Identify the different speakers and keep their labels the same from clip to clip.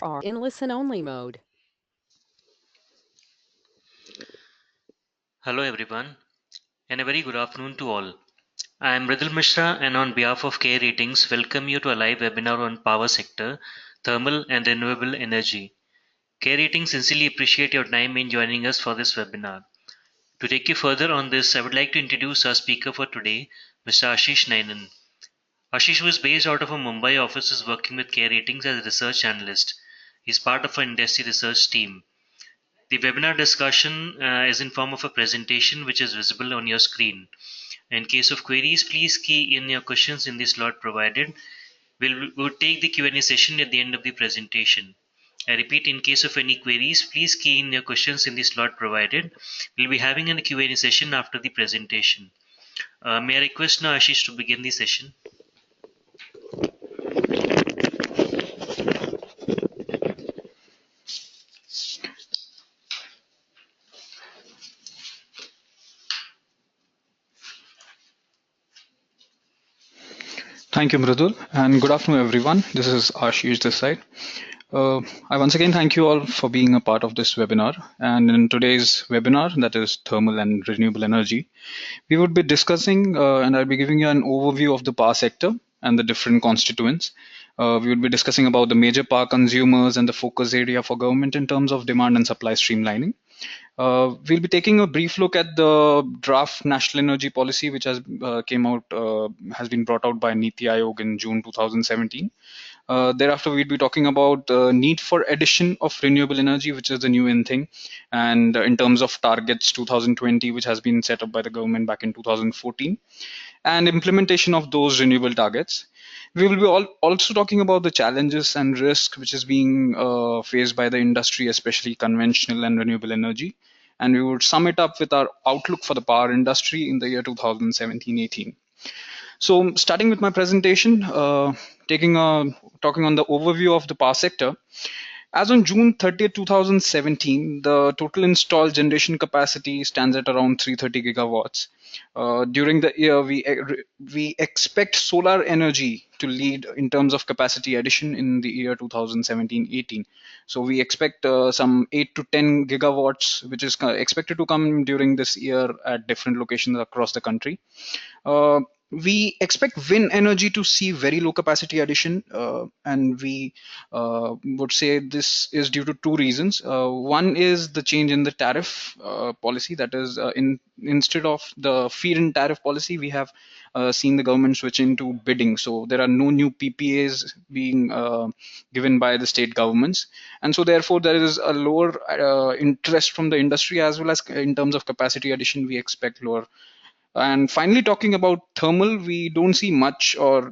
Speaker 1: are in listen-only mode.
Speaker 2: Hello everyone, and a very good afternoon to all. I am Ridul Mishra, and on behalf of Care Ratings, welcome you to a live webinar on power sector, thermal and renewable energy. Care Ratings sincerely appreciate your time in joining us for this webinar. To take you further on this, I would like to introduce our speaker for today, Mr. Ashish Nainan. Ashish, who is based out of a Mumbai office, is working with Care Ratings as a research analyst. He is part of our industry research team. The webinar discussion is in form of a presentation which is visible on your screen. In case of queries, please key in your questions in the slot provided. We'll take the Q&A session at the end of the presentation. I repeat, in case of any queries, please key in your questions in the slot provided. We'll be having a Q&A session after the presentation. May I request now Ashish to begin the session?
Speaker 3: Thank you, Mridul, and good afternoon, everyone. This is Ashish this side. I once again thank you all for being a part of this webinar. And in today's webinar, that is thermal and renewable energy, we would be discussing, and I'll be giving you an overview of the power sector and the different constituents. We would be discussing about the major power consumers and the focus area for government in terms of demand and supply streamlining. We'll be taking a brief look at the draft national energy policy, which has been brought out by Niti Aayog in June 2017. Thereafter, we'll be talking about the need for addition of renewable energy, which is the new in thing, and in terms of targets 2020, which has been set up by the government back in 2014, and implementation of those renewable targets. We will be also talking about the challenges and risk which is being faced by the industry, especially conventional and renewable energy. And we would sum it up with our outlook for the power industry in the year 2017-18. So starting with my presentation, talking on the overview of the power sector. As on June 30th, 2017, the total installed generation capacity stands at around 330 gigawatts. During the year, we expect solar energy to lead in terms of capacity addition in the year 2017-18. So we expect some 8 to 10 gigawatts, which is expected to come during this year at different locations across the country. We expect wind energy to see very low capacity addition, and we would say this is due to two reasons. One is the change in the tariff policy, that is, instead of the feed-in tariff policy, we have seen the government switch into bidding. So there are no new PPAs being given by the state governments, and so therefore there is a lower interest from the industry, as well as in terms of capacity addition, we expect lower. And finally, talking about thermal, we don't see much, or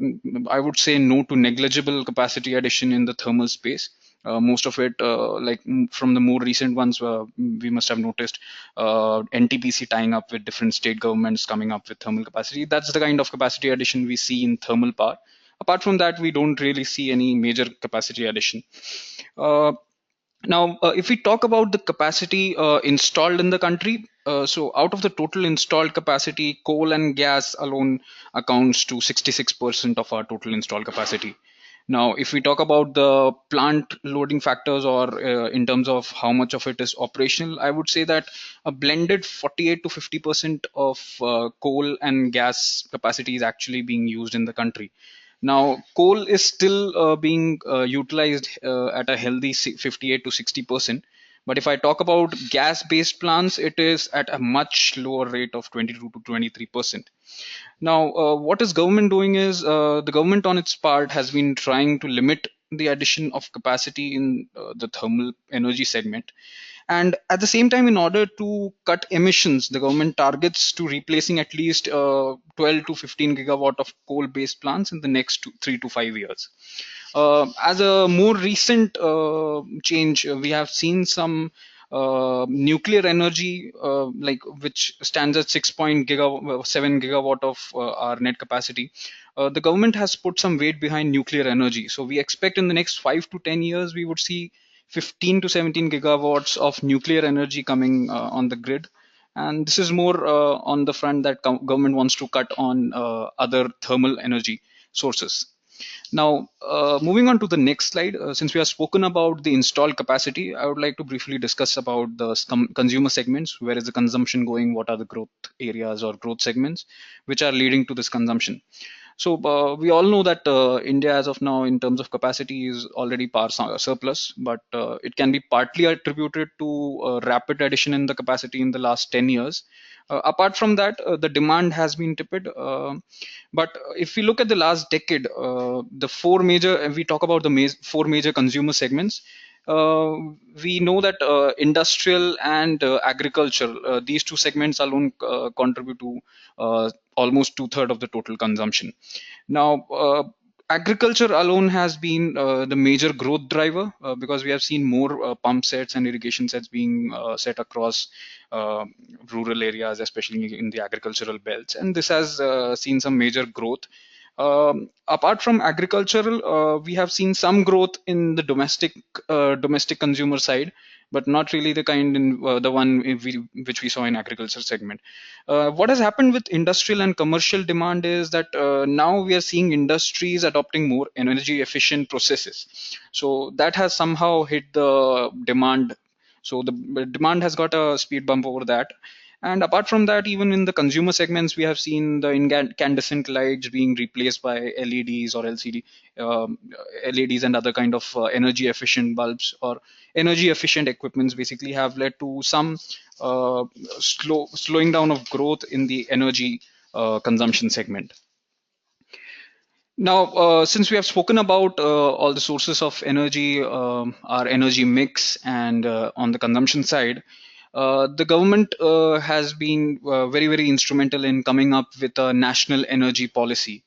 Speaker 3: I would say no to negligible capacity addition in the thermal space. Most of it, from the more recent ones, we must have noticed NTPC tying up with different state governments coming up with thermal capacity. That's the kind of capacity addition we see in thermal power. Apart from that, we don't really see any major capacity addition. Now, if we talk about the capacity installed in the country, so out of the total installed capacity, coal and gas alone accounts to 66% of our total installed capacity. Now, if we talk about the plant loading factors, or in terms of how much of it is operational, I would say that a blended 48 to 50% of coal and gas capacity is actually being used in the country. Now, coal is still being utilized at a healthy 58 to 60%. But if I talk about gas-based plants, it is at a much lower rate of 22 to 23%. Now, what is government doing is the government on its part has been trying to limit the addition of capacity in the thermal energy segment. And at the same time, in order to cut emissions, the government targets to replacing at least 12 to 15 gigawatt of coal-based plants in the next 3 to 5 years. As a more recent change, we have seen some nuclear energy, which stands at 6.7 gigawatt of our net capacity. The government has put some weight behind nuclear energy. So we expect in the next 5 to 10 years, we would see 15 to 17 gigawatts of nuclear energy coming on the grid. And this is more on the front that government wants to cut on other thermal energy sources. Now, moving on to the next slide, since we have spoken about the installed capacity, I would like to briefly discuss about the consumer segments. Where is the consumption going? What are the growth areas or growth segments which are leading to this consumption? So we all know that India, as of now, in terms of capacity, is already par surplus, but it can be partly attributed to rapid addition in the capacity in the last 10 years. Apart from that, the demand has been tepid. But if we look at the last decade, the four major, and we talk about the four major consumer segments, uh, we know that industrial and agriculture, these two segments alone contribute to almost two-thirds of the total consumption. Now, agriculture alone has been the major growth driver because we have seen more pump sets and irrigation sets being set across uh, rural areas, especially in the agricultural belts, and this has seen some major growth. Apart from agricultural, we have seen some growth in the domestic consumer side, but not really the kind in the one which we saw in agriculture segment. What has happened with industrial and commercial demand is that now we are seeing industries adopting more energy efficient processes. So that has somehow hit the demand. So the demand has got a speed bump over that. And apart from that, even in the consumer segments, we have seen the incandescent lights being replaced by LEDs or LCD, LEDs and other kind of energy efficient bulbs or energy efficient equipments basically have led to some slowing down of growth in the energy consumption segment. Now, since we have spoken about all the sources of energy, our energy mix, and on the consumption side, the government has been very instrumental in coming up with a national energy policy.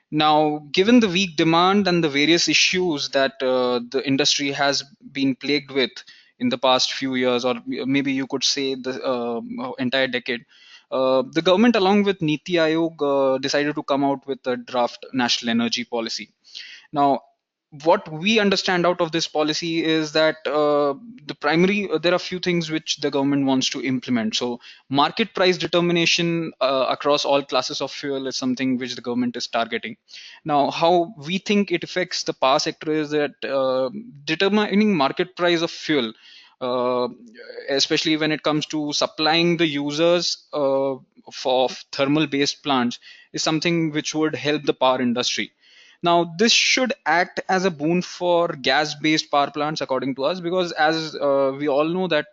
Speaker 3: Now, given the weak demand and the various issues that the industry has been plagued with in the past few years, or maybe you could say the entire decade, the government, along with Niti Aayog, decided to come out with a draft national energy policy. Now, what we understand out of this policy is that there are a few things which the government wants to implement. So market price determination across all classes of fuel is something which the government is targeting. Now, how we think it affects the power sector is that determining market price of fuel, uh, especially when it comes to supplying the users for thermal based plants, is something which would help the power industry. Now, this should act as a boon for gas-based power plants, according to us, because as we all know that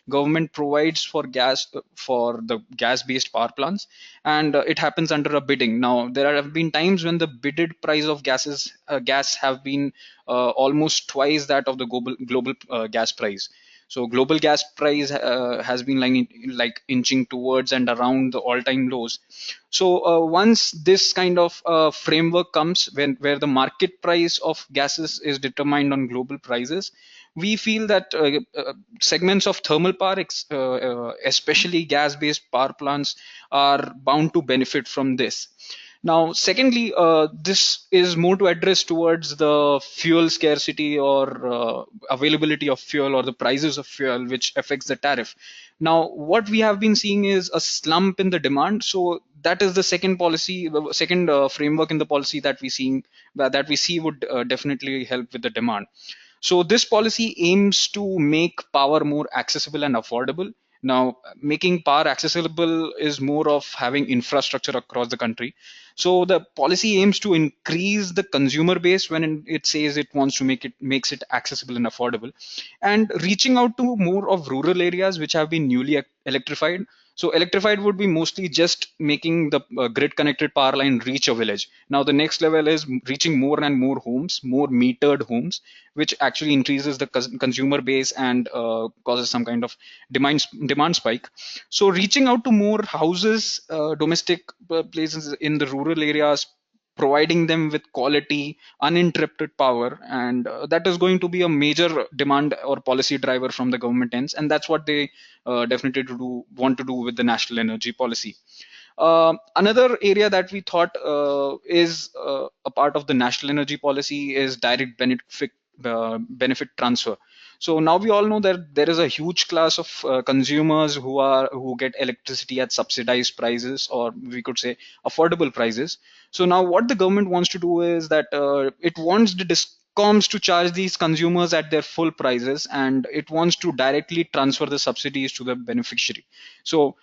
Speaker 3: government provides for gas for the gas-based power plants, and it happens under a bidding. Now, there have been times when the bidded price of gas have been almost twice that of the global gas price. So global gas price has been like inching towards and around the all-time lows. So once this kind of framework comes, where the market price of gases is determined on global prices, we feel that segments of thermal power, especially gas-based power plants, are bound to benefit from this. Now, secondly, this is more to address towards the fuel scarcity or availability of fuel or the prices of fuel, which affects the tariff. Now, what we have been seeing is a slump in the demand. So that is the second policy, second framework in the policy that we see would definitely help with the demand. So this policy aims to make power more accessible and affordable. Now, making power accessible is more of having infrastructure across the country. So the policy aims to increase the consumer base when it says it wants to makes it accessible and affordable, and reaching out to more of rural areas which have been newly electrified. So electrified would be mostly just making the grid connected power line reach a village. Now the next level is reaching more and more homes, more metered homes, which actually increases the consumer base and causes some kind of demand spike. So reaching out to more houses, domestic places in the rural areas, providing them with quality uninterrupted power, and that is going to be a major demand or policy driver from the government ends, and that's what they definitely want to do with the national energy policy. Another area that we thought is a part of the national energy policy is direct benefit benefit transfer. So now we all know that there is a huge class of consumers who get electricity at subsidized prices, or we could say affordable prices. So now what the government wants to do is that it wants the discoms to charge these consumers at their full prices, and it wants to directly transfer the subsidies to the beneficiary. So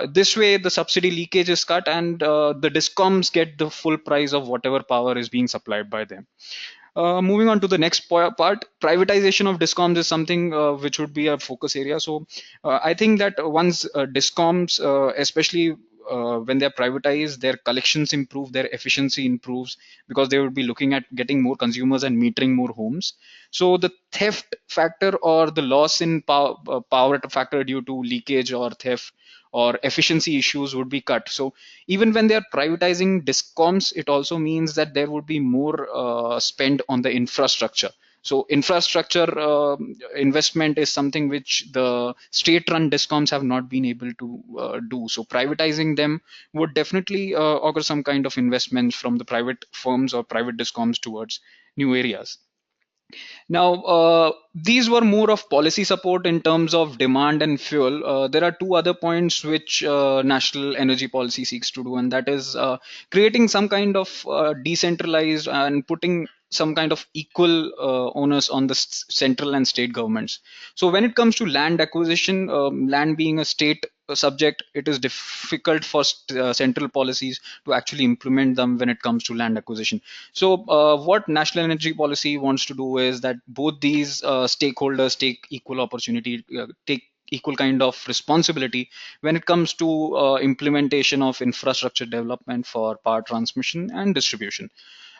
Speaker 3: this way the subsidy leakage is cut, and the discoms get the full price of whatever power is being supplied by them. Moving on to the next part, privatization of discoms is something which would be a focus area. So I think that once discoms, especially when they're privatized, their collections improve, their efficiency improves, because they would be looking at getting more consumers and metering more homes. So the theft factor or the loss in power factor due to leakage or theft or efficiency issues would be cut. So even when they are privatizing discoms, it also means that there would be more spend on the infrastructure. So infrastructure investment is something which the state-run discoms have not been able to do. So privatizing them would definitely augur some kind of investments from the private firms or private discoms towards new areas. Now, these were more of policy support in terms of demand and fuel. There are two other points which national energy policy seeks to do, and that is creating some kind of decentralized and putting some kind of equal onus on the central and state governments. So when it comes to land acquisition, land being a state subject, it is difficult for central policies to actually implement them when it comes to land acquisition. So, what national energy policy wants to do is that both these stakeholders take equal opportunity, take equal kind of responsibility when it comes to implementation of infrastructure development for power transmission and distribution.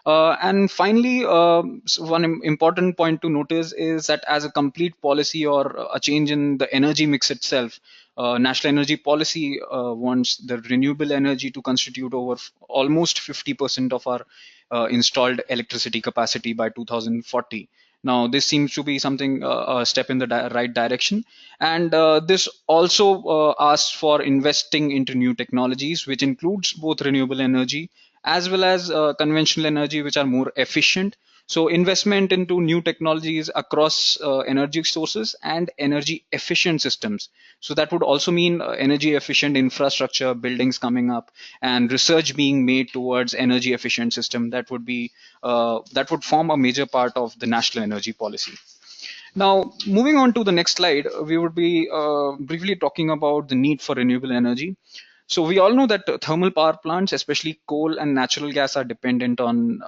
Speaker 3: And finally, one important point to notice is that as a complete policy or a change in the energy mix itself, national energy policy wants the renewable energy to constitute over almost 50% of our installed electricity capacity by 2040. Now, this seems to be something a step in the right direction, and this also asks for investing into new technologies, which includes both renewable energy as well as conventional energy, which are more efficient. So investment into new technologies across energy sources and energy efficient systems. So that would also mean energy efficient infrastructure, buildings coming up, and research being made towards energy efficient system. That would form a major part of the national energy policy. Now, moving on to the next slide, we would be briefly talking about the need for renewable energy. So we all know that thermal power plants, especially coal and natural gas, are dependent on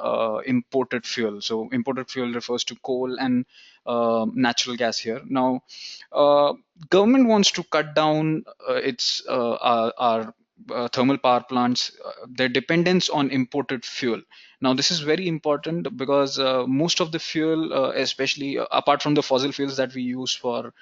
Speaker 3: imported fuel. So imported fuel refers to coal and natural gas here. Now, uh, government wants to cut down its our thermal power plants, their dependence on imported fuel. Now, this is very important because most of the fuel, especially apart from the fossil fuels that we use for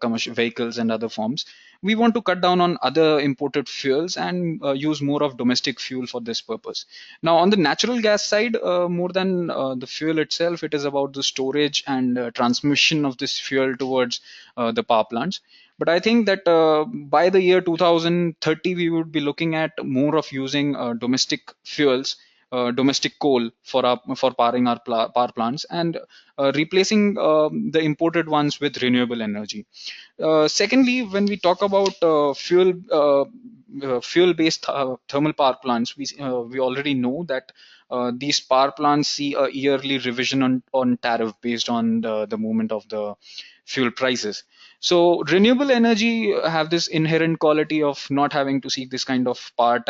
Speaker 3: commercial vehicles and other forms, we want to cut down on other imported fuels and use more of domestic fuel for this purpose. Now, on the natural gas side, more than the fuel itself, it is about the storage and transmission of this fuel towards the power plants. But I think that by the year 2030, we would be looking at more of using domestic fuels, domestic coal for powering our power plants, and replacing the imported ones with renewable energy. Secondly, when we talk about fuel-based thermal power plants, we already know that these power plants see a yearly revision on tariff based on the movement of the fuel prices. So renewable energy have this inherent quality of not having to seek this kind of power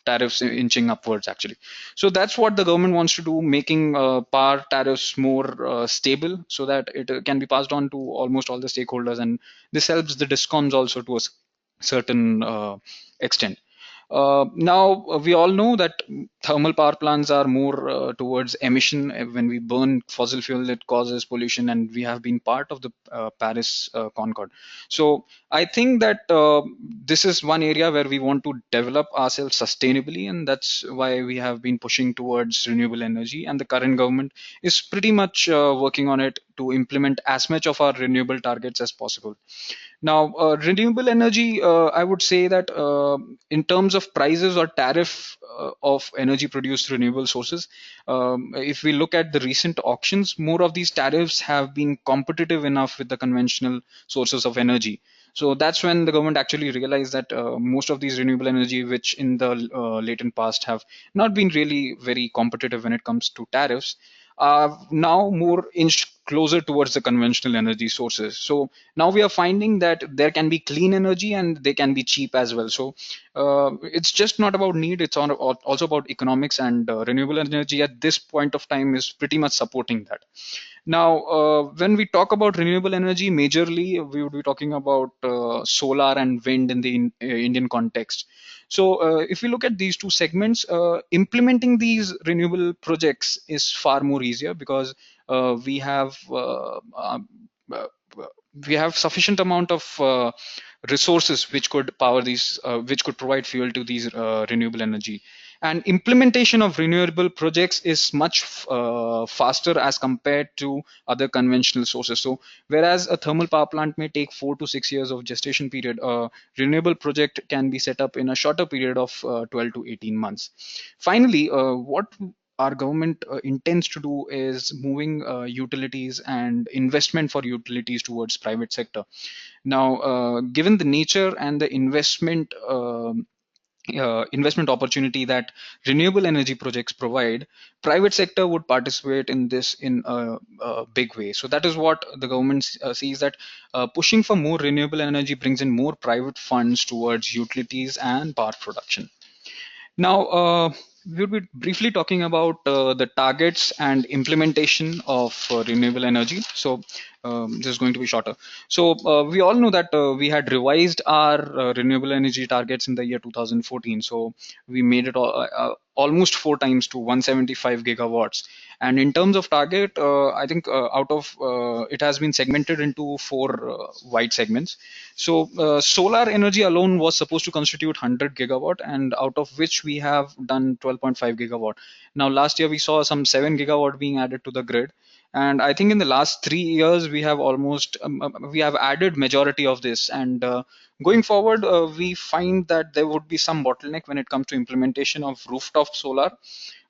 Speaker 3: tariffs inching upwards actually. So that's what the government wants to do, making power tariffs more stable so that it can be passed on to almost all the stakeholders, and this helps the discoms also to a certain extent. Now, we all know that thermal power plants are more towards emission. When we burn fossil fuel, it causes pollution, and we have been part of the Paris Concord. So I think that this is one area where we want to develop ourselves sustainably, and that's why we have been pushing towards renewable energy. And the current government is pretty much working on it to implement as much of our renewable targets as possible. Now, renewable energy, I would say that in terms of prices or tariff of energy produced renewable sources, if we look at the recent auctions, more of these tariffs have been competitive enough with the conventional sources of energy. So that's when the government actually realized that most of these renewable energy, which in the latent past have not been really very competitive when it comes to tariffs, are now more inched closer towards the conventional energy sources. So now we are finding that there can be clean energy and they can be cheap as well. So it's just not about need, it's also about economics, and renewable energy at this point of time is pretty much supporting that. Now, when we talk about renewable energy, majorly we would be talking about solar and wind in the Indian context. So, if we look at these two segments, implementing these renewable projects is far more easier because we have uh, we have sufficient amount of resources which could power these, which could provide fuel to these renewable energy. And implementation of renewable projects is much faster as compared to other conventional sources. So whereas a thermal power plant may take 4 to 6 years of gestation period, a renewable project can be set up in a shorter period of 12 to 18 months. Finally, what our government intends to do is moving utilities and investment for utilities towards private sector. Now, given the nature and the investment opportunity that renewable energy projects provide, private sector would participate in this in a big way. So that is what the government sees, that pushing for more renewable energy brings in more private funds towards utilities and power production. Now, we'll be briefly talking about the targets and implementation of renewable energy. So, this is going to be shorter. So, we all know that we had revised our renewable energy targets in the year 2014. So, we made it almost 4 times to 175 gigawatts. And in terms of target, I think out of it has been segmented into four wide segments. So solar energy alone was supposed to constitute 100 gigawatt, and out of which we have done 12.5 gigawatt. Now, last year we saw some 7 gigawatt being added to the grid, and I think in the last 3 years we have almost we have added majority of this. And going forward, we find that there would be some bottleneck when it comes to implementation of rooftop solar.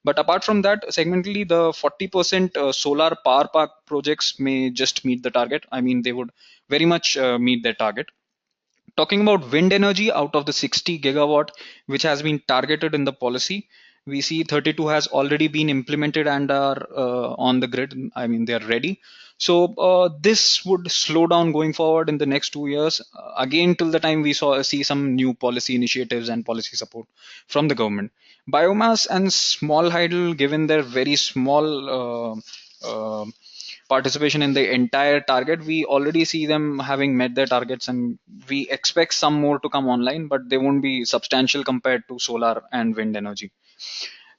Speaker 3: But apart from that, segmentally, the 40% solar power park projects may just meet the target. I mean, they would very much meet their target. Talking about wind energy, out of the 60 gigawatt which has been targeted in the policy, we see 32 has already been implemented and are on the grid. I mean, they are ready. So this would slow down going forward in the next 2 years, again till the time we see some new policy initiatives and policy support from the government. Biomass and small hydel, given their very small participation in the entire target, we already see them having met their targets, and we expect some more to come online, but they won't be substantial compared to solar and wind energy.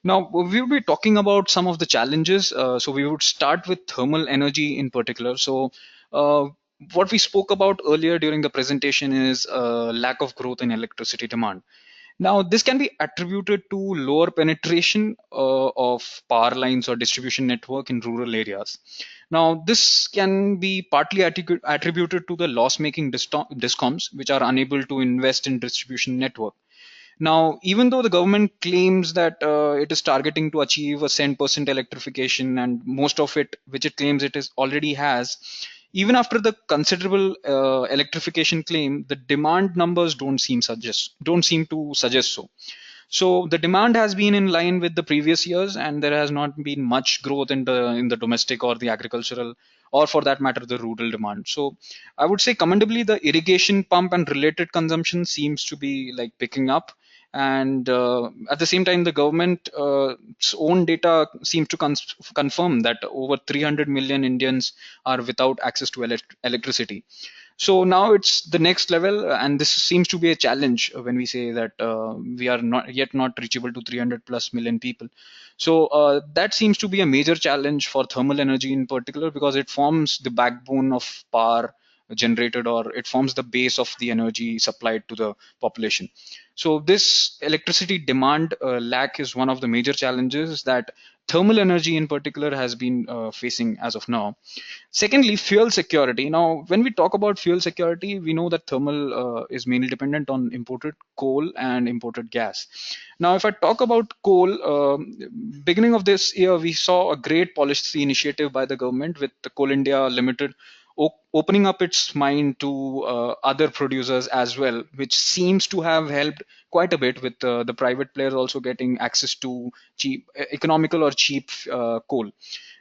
Speaker 3: Now, we will be talking about some of the challenges. So we would start with thermal energy in particular. So what we spoke about earlier during the presentation is lack of growth in electricity demand. Now, this can be attributed to lower penetration of power lines or distribution network in rural areas. Now, this can be partly attributed to the loss-making discoms, which are unable to invest in distribution network. Now, even though the government claims that it is targeting to achieve a 10% electrification, and most of it, which it claims it is already has, even after the considerable electrification claim, the demand numbers don't seem to suggest so. So the demand has been in line with the previous years, and there has not been much growth in the domestic or the agricultural, or for that matter, the rural demand. So I would say commendably, the irrigation pump and related consumption seems to be like picking up. And at the same time, the government's own data seems to confirm that over 300 million Indians are without access to electricity. So now it's the next level, and this seems to be a challenge when we say that we are not reachable to 300 plus million people. So that seems to be a major challenge for thermal energy in particular, because it forms the backbone of power generated, or it forms the base of the energy supplied to the population. So this electricity demand lack is one of the major challenges that thermal energy in particular has been facing as of now. Secondly, fuel security. Now, when we talk about fuel security, we know that thermal is mainly dependent on imported coal and imported gas. Now, if I talk about coal, beginning of this year, we saw a great policy initiative by the government with the Coal India Limited opening up its mind to other producers as well, which seems to have helped quite a bit with the private players also getting access to cheap, economical or cheap coal.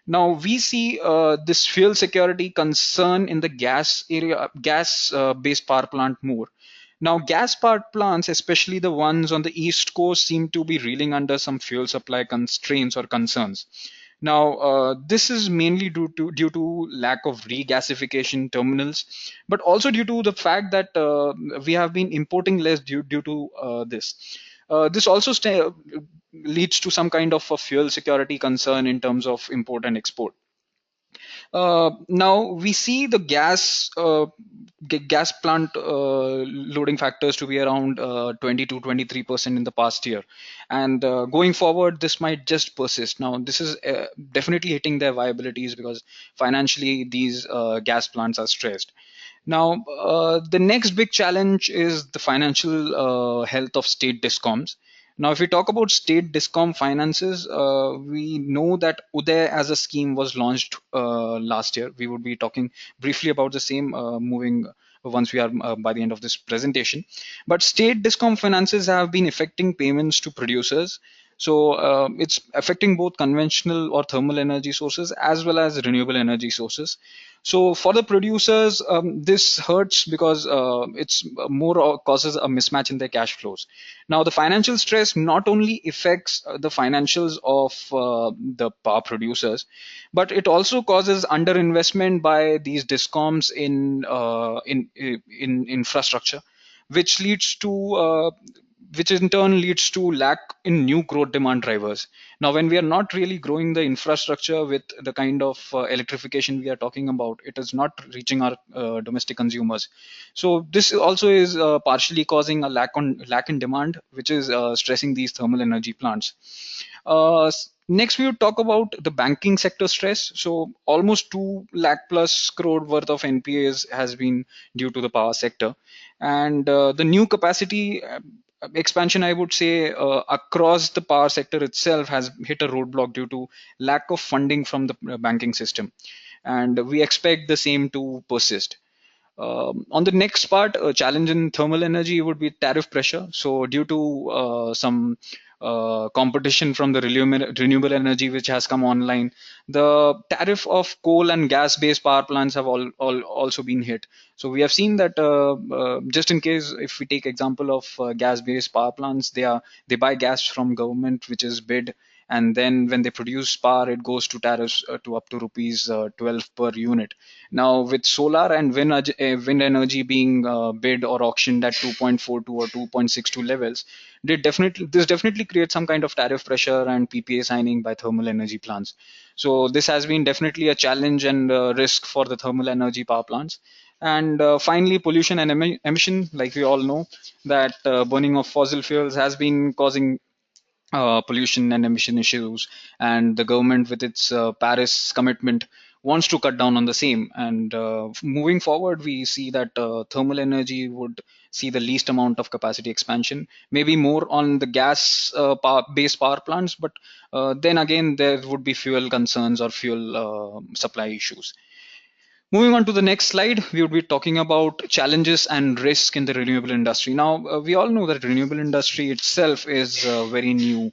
Speaker 3: Now we see this fuel security concern in the gas area, gas based power plant more. Now gas power plants, especially the ones on the east coast, seem to be reeling under some fuel supply constraints or concerns. Now this is mainly due to lack of regasification terminals, but also due to the fact that we have been importing less due to this. This also leads to some kind of a fuel security concern in terms of import and export. Now we see the gas plant loading factors to be around 20 to 23% in the past year, and going forward this might just persist. Now this is definitely hitting their viabilities because financially these gas plants are stressed. Now, the next big challenge is the financial health of state discoms. Now, if we talk about state discom finances, we know that Uday as a scheme was launched last year. We would be talking briefly about the same moving once we are by the end of this presentation. But state discom finances have been affecting payments to producers. So it's affecting both conventional or thermal energy sources as well as renewable energy sources. So for the producers, this hurts because it's more causes a mismatch in their cash flows. Now, the financial stress not only affects the financials of the power producers, but it also causes underinvestment by these discoms in infrastructure, which leads to which in turn leads to lack in new growth demand drivers. Now, when we are not really growing the infrastructure with the kind of electrification we are talking about, it is not reaching our domestic consumers. So this also is partially causing a lack in demand, which is stressing these thermal energy plants. Next, we would talk about the banking sector stress. So almost 2 lakh plus crore worth of NPAs has been due to the power sector, and the new capacity expansion, I would say, across the power sector itself has hit a roadblock due to lack of funding from the banking system, and we expect the same to persist. On the next part, a challenge in thermal energy would be tariff pressure. So, due to some competition from the renewable energy which has come online, the tariff of coal and gas-based power plants have also been hit. So, we have seen that just in case, if we take example of gas-based power plants, they buy gas from government, which is bid, and then when they produce power, it goes to tariffs to up to rupees 12 per unit. Now, with solar and wind energy being bid or auctioned at 2.42 or 2.62 levels, this definitely creates some kind of tariff pressure and PPA signing by thermal energy plants. So this has been definitely a challenge and risk for the thermal energy power plants. And finally, pollution and emission, like we all know, that burning of fossil fuels has been causing pollution and emission issues, and the government with its Paris commitment wants to cut down on the same. And moving forward, we see that thermal energy would see the least amount of capacity expansion, maybe more on the gas based power plants, but then again there would be fuel concerns or fuel supply issues. Moving on to the next slide, we would be talking about challenges and risk in the renewable industry. Now, we all know that renewable industry itself is very new,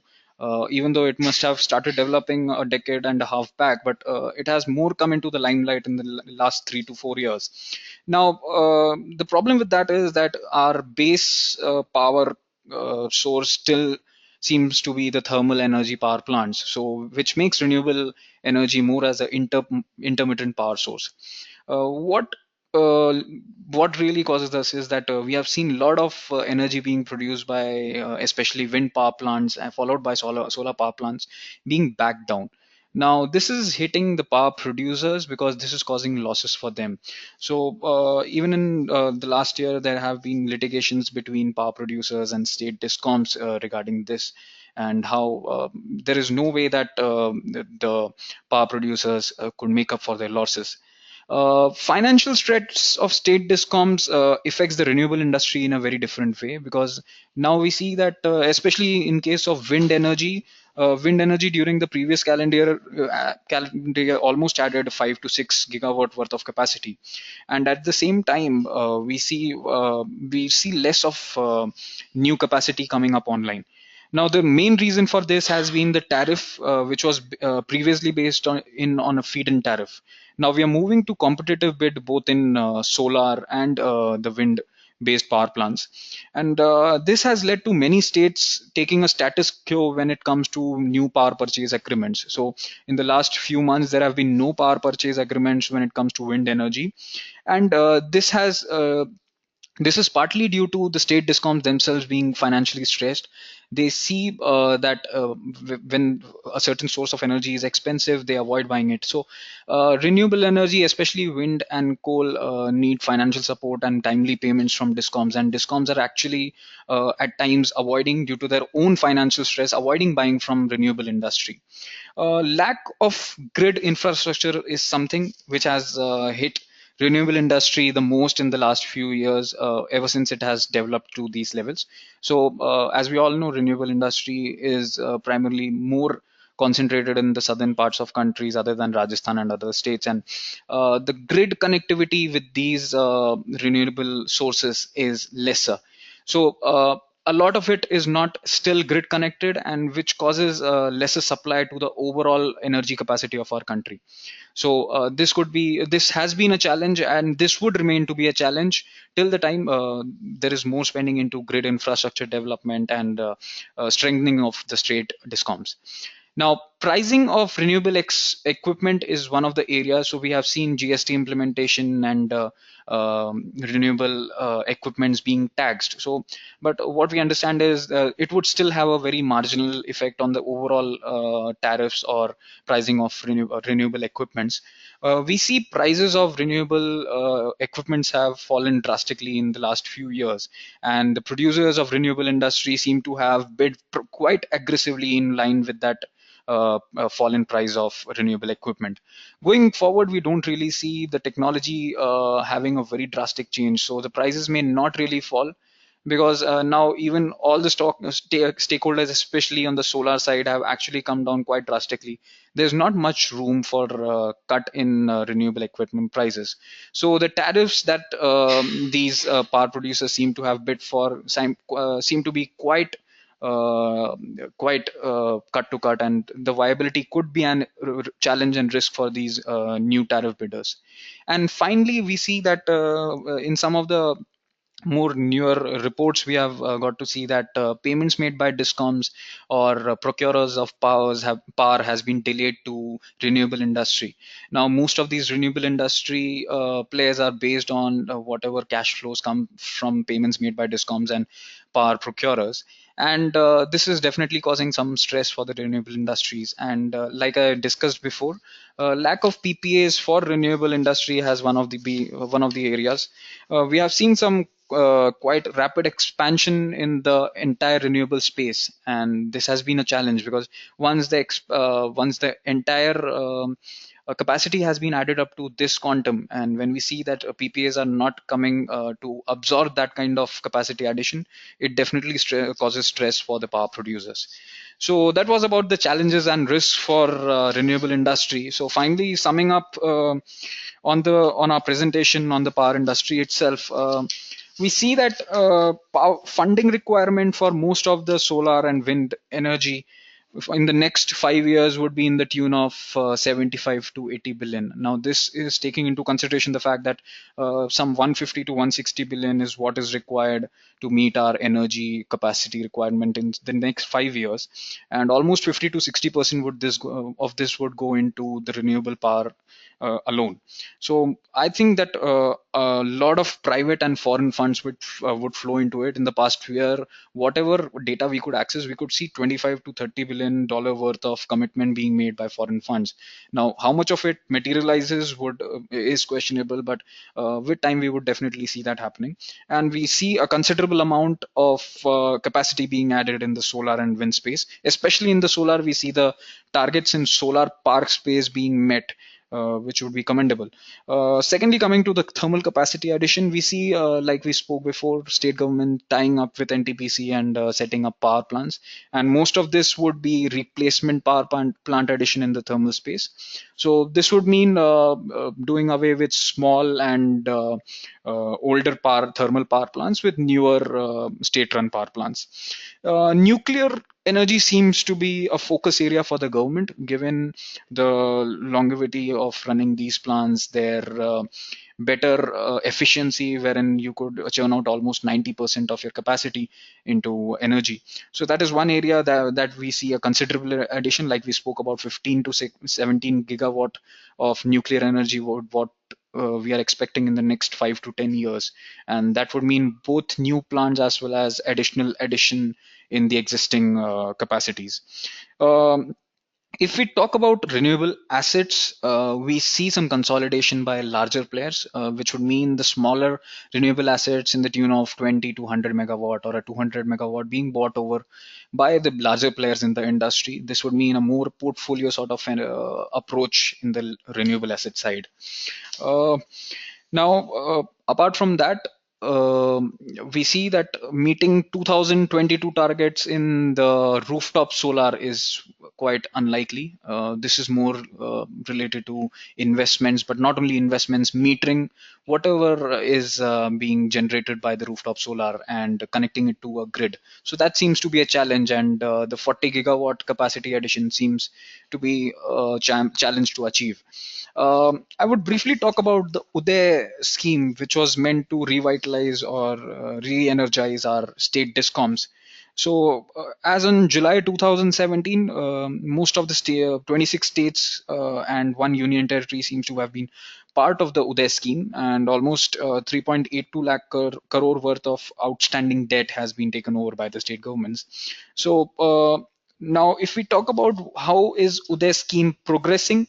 Speaker 3: even though it must have started developing a decade and a half back, but it has more come into the limelight in the last 3 to 4 years. Now, the problem with that is that our base power source still seems to be the thermal energy power plants, so which makes renewable energy more as an intermittent power source. Uh, what uh, what really causes this is that we have seen a lot of energy being produced by especially wind power plants, and followed by solar power plants being backed down. Now this is hitting the power producers because this is causing losses for them. So even in the last year there have been litigations between power producers and state discoms regarding this, and how there is no way that the power producers could make up for their losses. Financial stress of state discoms affects the renewable industry in a very different way, because now we see that especially in case of wind energy during the previous calendar year almost added 5 to 6 gigawatt worth of capacity, and at the same time we see less of new capacity coming up online. Now, the main reason for this has been the tariff, which was previously based on a feed-in tariff. Now we are moving to competitive bid both in solar and the wind-based power plants, and this has led to many states taking a status quo when it comes to new power purchase agreements. So, in the last few months, there have been no power purchase agreements when it comes to wind energy, and this is partly due to the state discoms themselves being financially stressed. They see that when a certain source of energy is expensive, they avoid buying it. So, renewable energy, especially wind and coal, need financial support and timely payments from discoms. And discoms are actually at times avoiding, due to their own financial stress, avoiding buying from renewable industry. Lack of grid infrastructure is something which has hit renewable industry the most in the last few years, ever since it has developed to these levels. So, as we all know, renewable industry is primarily more concentrated in the southern parts of countries other than Rajasthan and other states, and the grid connectivity with these renewable sources is lesser. So, a lot of it is not still grid connected, and which causes lesser supply to the overall energy capacity of our country. So, this has been a challenge, and this would remain to be a challenge till the time there is more spending into grid infrastructure development and strengthening of the state discoms. Now, pricing of renewable equipment is one of the areas. So we have seen GST implementation and renewable equipments being taxed. So, but what we understand is it would still have a very marginal effect on the overall tariffs or pricing of renewable equipments. We see prices of renewable equipments have fallen drastically in the last few years, and the producers of renewable industry seem to have bid quite aggressively in line with that fall in price of renewable equipment. Going forward, we don't really see the technology having a very drastic change. So the prices may not really fall, because now even all the stakeholders, especially on the solar side, have actually come down quite drastically. There's not much room for cut in renewable equipment prices. So the tariffs that these power producers seem to have bid for seem to be uh, quite cut to cut, and the viability could be an challenge and risk for these new tariff bidders. And finally, we see that in some of the more newer reports, we have got to see that payments made by discoms or procurers of power has been delayed to renewable industry. Now, most of these renewable industry players are based on whatever cash flows come from payments made by discoms and power procurers, and this is definitely causing some stress for the renewable industries. And like I discussed before, lack of PPAs for renewable industry has one of the areas. We have seen some quite rapid expansion in the entire renewable space, and this has been a challenge, because once the entire capacity has been added up to this quantum, and when we see that PPAs are not coming to absorb that kind of capacity addition, it definitely causes stress for the power producers. So that was about the challenges and risks for renewable industry. So finally, summing up on our presentation on the power industry itself, we see that funding requirement for most of the solar and wind energy in the next 5 years would be in the tune of 75 to 80 billion. Now, this is taking into consideration the fact that some 150 to 160 billion is what is required to meet our energy capacity requirement in the next 5 years, and almost 50 to 60% of this would go into the renewable power alone. So I think that a lot of private and foreign funds would flow into it. In the past year, whatever data we could access, we could see 25 to 30 billion dollar worth of commitment being made by foreign funds. Now, how much of it materializes would is questionable, but with time we would definitely see that happening. And we see a considerable amount of capacity being added in the solar and wind space. Especially in the solar, we see the targets in solar park space being met, which would be commendable. Secondly, coming to the thermal capacity addition, we see, like we spoke before, state government tying up with NTPC and setting up power plants, and most of this would be replacement power plant addition in the thermal space. So this would mean doing away with small and older thermal power plants with newer state-run power plants. Nuclear energy seems to be a focus area for the government, given the longevity of running these plants, their better efficiency, wherein you could churn out almost 90% of your capacity into energy. So that is one area that we see a considerable addition, like we spoke about 15 to 17 gigawatt of nuclear energy, what we are expecting in the next 5 to 10 years. And that would mean both new plants as well as additional addition in the existing capacities. Um, if we talk about renewable assets, we see some consolidation by larger players, which would mean the smaller renewable assets in the tune of 20 to 100 megawatt or a 200 megawatt being bought over by the larger players in the industry. This would mean a more portfolio sort of an approach in the renewable asset side. Uh, Now, apart from that, we see that meeting 2022 targets in the rooftop solar is quite unlikely. This is more related to investments, but not only investments, metering whatever is being generated by the rooftop solar and connecting it to a grid. So that seems to be a challenge, and the 40 gigawatt capacity addition seems to be a challenge to achieve. I would briefly talk about the Uday scheme, which was meant to revitalize or re-energize our state discoms. So, as on July 2017, most of the 26 states and one union territory seems to have been part of the Uday scheme, and almost 3.82 lakh crore worth of outstanding debt has been taken over by the state governments. So, now, if we talk about how is Uday scheme progressing,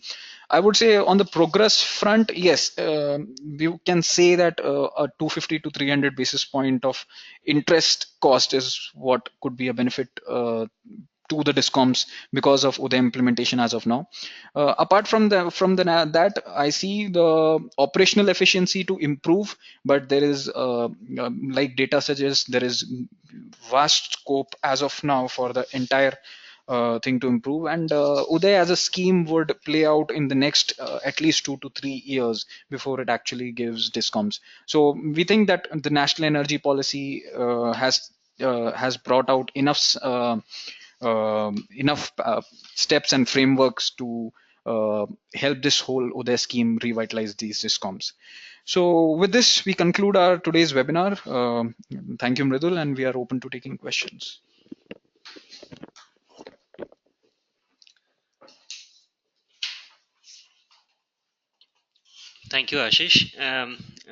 Speaker 3: I would say on the progress front, yes, we can say that a 250 to 300 basis point of interest cost is what could be a benefit to the discoms because of Uday implementation as of now. Apart from that, I see the operational efficiency to improve, but there is, like data suggests, there is vast scope as of now for the entire thing to improve. And Uday as a scheme would play out in the next at least 2 to 3 years before it actually gives discoms. So we think that the national energy policy has brought out enough steps and frameworks to help this whole Uday scheme revitalize these discoms. So with this, we conclude our today's webinar. Thank you, Mridul, and we are open to taking questions.
Speaker 2: Thank you, Ashish.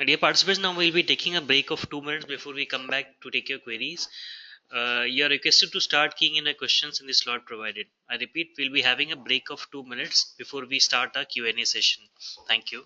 Speaker 2: Dear participants, now we'll be taking a break of 2 minutes before we come back to take your queries. You're requested to start keying in the questions in the slot provided. I repeat, we'll be having a break of 2 minutes before we start our Q&A session. Thank you.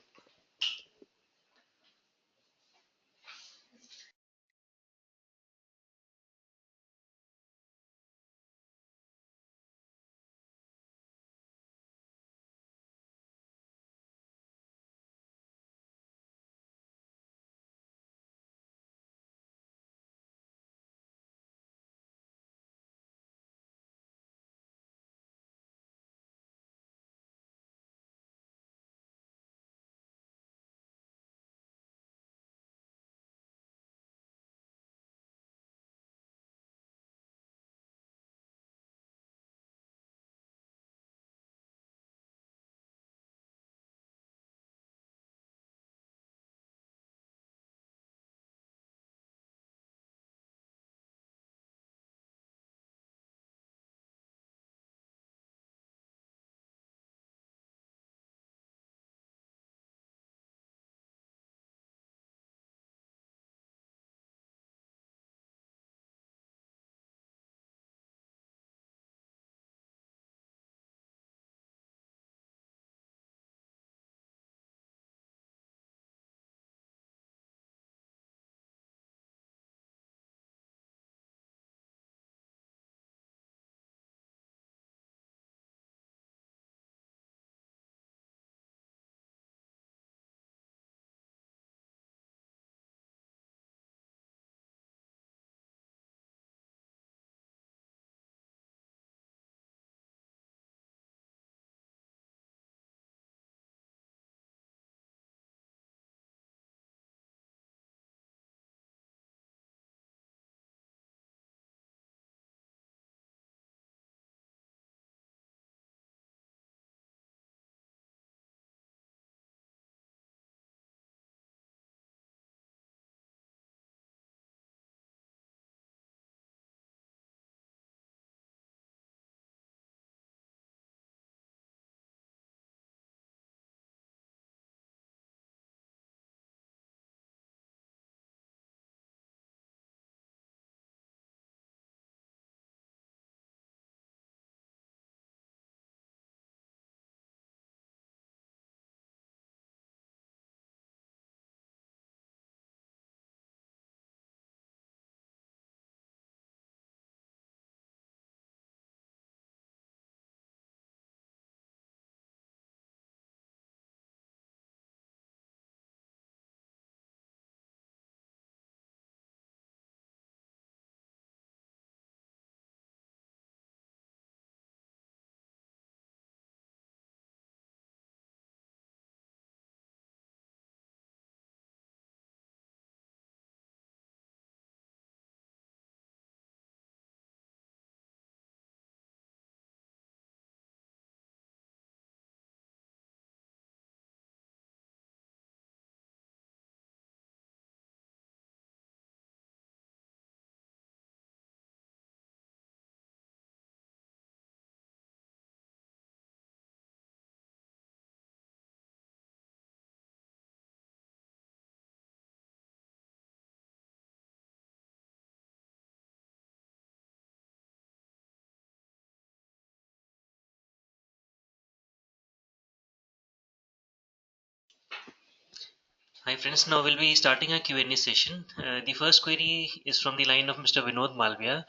Speaker 2: Hi friends, now we'll be starting a Q&A session. The first query is from the line of Mr. Vinod Malvia.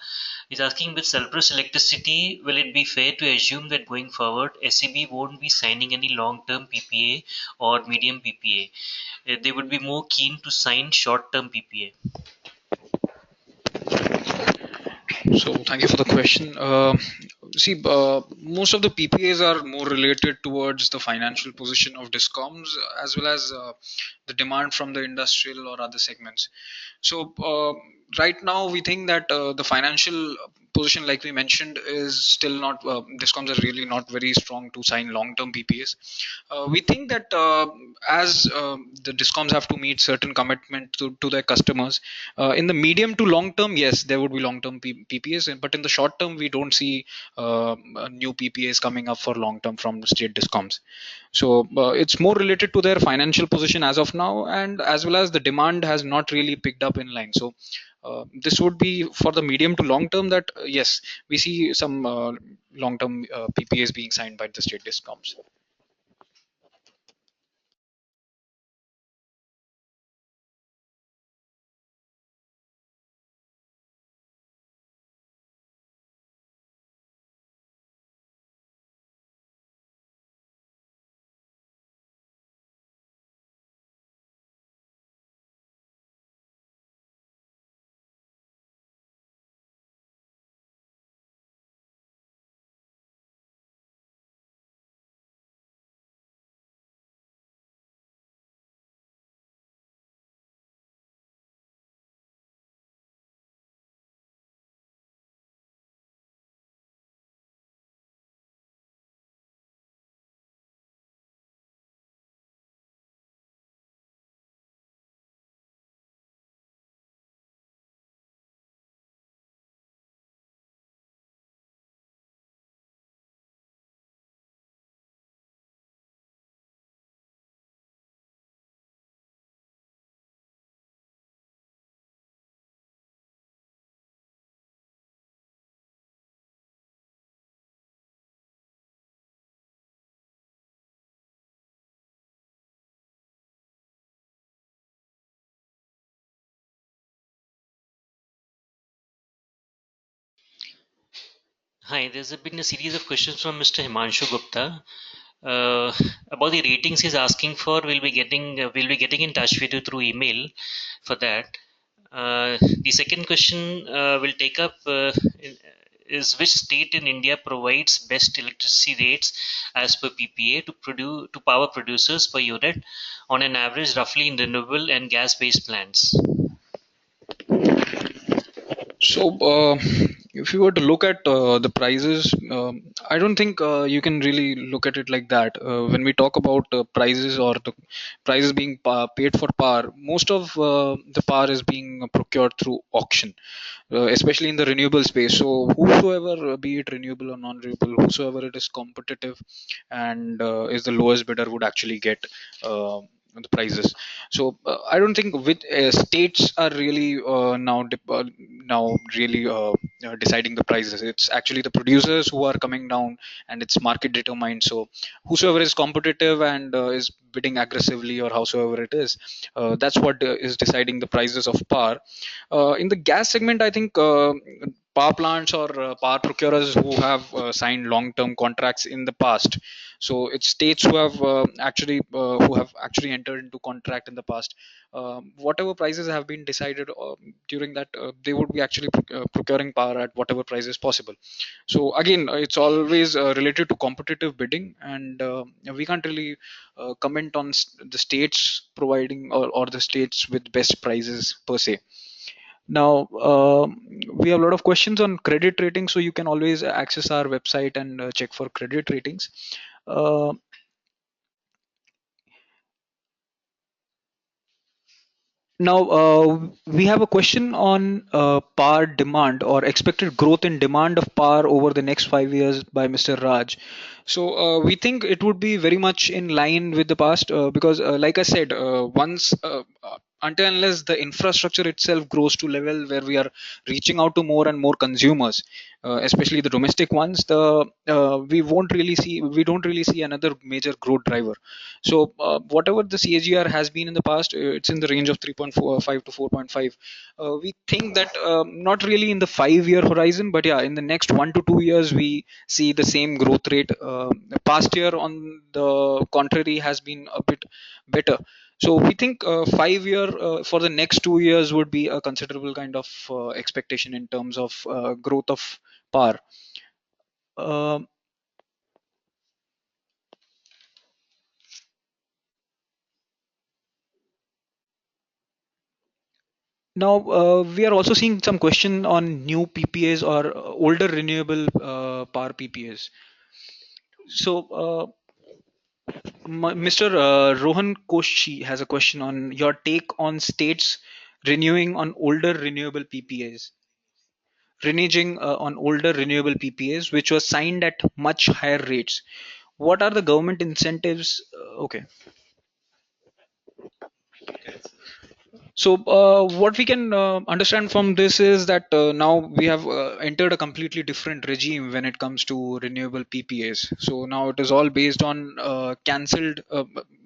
Speaker 2: He's asking, with surplus electricity, will it be fair to assume that going forward, SEB won't be signing any long-term PPA or medium PPA? They would be more keen to sign short-term PPA.
Speaker 3: So thank you for the question. See, most of the PPAs are more related towards the financial position of discoms as well as the demand from the industrial or other segments. So right now we think that the financial position, like we mentioned, is still not. Discoms are really not very strong to sign long-term PPAs. We think that as the discoms have to meet certain commitment to their customers, in the medium to long term, yes, there would be long term PPAs, but in the short term, we don't see new PPAs coming up for long term from state discoms. So it's more related to their financial position as of now, and as well as the demand has not really picked up in line. So this would be for the medium to long term that yes, we see some long term PPAs being signed by the state discoms.
Speaker 2: Hi, there's been a series of questions from Mr. Himanshu Gupta. Uh, about the ratings he's asking for, we'll be getting in touch with you through email for that. The second question we'll take up is, which state in India provides best electricity rates as per PPA to power producers per unit on an average, roughly in renewable and gas-based plants.
Speaker 3: So, if you were to look at the prices, I don't think you can really look at it like that. When we talk about prices or the prices being paid for power, most of the power is being procured through auction, especially in the renewable space. So, whosoever, be it renewable or non-renewable, whosoever it is competitive and is the lowest bidder would actually get the prices. So I don't think which states are really now really deciding the prices. It's actually the producers who are coming down, and it's market determined. So whosoever is competitive and is bidding aggressively or howsoever it is, that's what is deciding the prices of power. In the gas segment, I think power plants or power procurers who have signed long-term contracts in the past. So it's states who have actually entered into contract in the past. Whatever prices have been decided during that, they would be actually procuring power at whatever price is possible. So again, it's always related to competitive bidding, and we can't really comment on the states providing or the states with best prices per se. Now, we have a lot of questions on credit rating, so you can always access our website and check for credit ratings. Uh, Now, we have a question on power demand or expected growth in demand of power over the next 5 years by Mr. Raj. So, we think it would be very much in line with the past because, like I said, once until unless the infrastructure itself grows to level where we are reaching out to more and more consumers, especially the domestic ones, the we don't really see another major growth driver. So whatever the CAGR has been in the past, it's in the range of 3.45 to 4.5. We think that not really in the 5 year horizon, but yeah, in the next 1 to 2 years we see the same growth rate. The past year, on the contrary, has been a bit better. So we think 5 year for the next 2 years would be a considerable kind of expectation in terms of growth of power. Um Now we are also seeing some question on new PPAs or older renewable power PPAs. So Mr. Rohan Koshi has a question on your take on states renewing on older renewable PPAs, reneging on older renewable PPAs, which was signed at much higher rates. What are the government incentives? Okay. So, what we can understand from this is that now we have entered a completely different regime when it comes to renewable PPAs. So now it is all based on cancelled.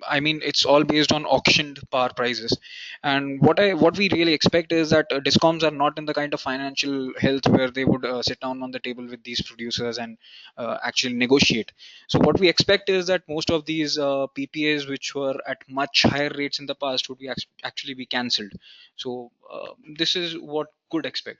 Speaker 3: I mean, it's all based on auctioned power prices. And what we really expect is that discoms are not in the kind of financial health where they would sit down on the table with these producers and actually negotiate. So what we expect is that most of these PPAs, which were at much higher rates in the past, would be actually be cancelled. So this is what could expect.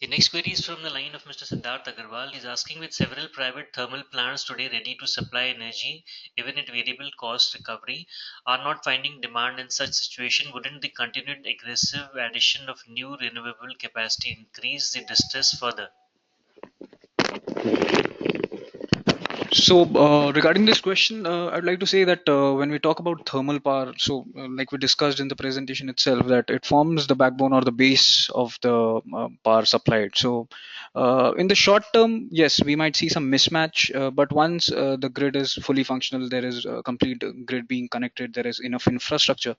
Speaker 2: The next query is from the line of Mr. Siddharth Agarwal. He's asking, with several private thermal plants today ready to supply energy, even at variable cost recovery, are not finding demand in such situation, wouldn't the continued aggressive addition of new renewable capacity increase the distress further?
Speaker 3: So, regarding this question, I'd like to say that when we talk about thermal power, so like we discussed in the presentation itself, that it forms the backbone or the base of the power supplied. So, in the short term, yes, we might see some mismatch, but once the grid is fully functional, there is a complete grid being connected, there is enough infrastructure,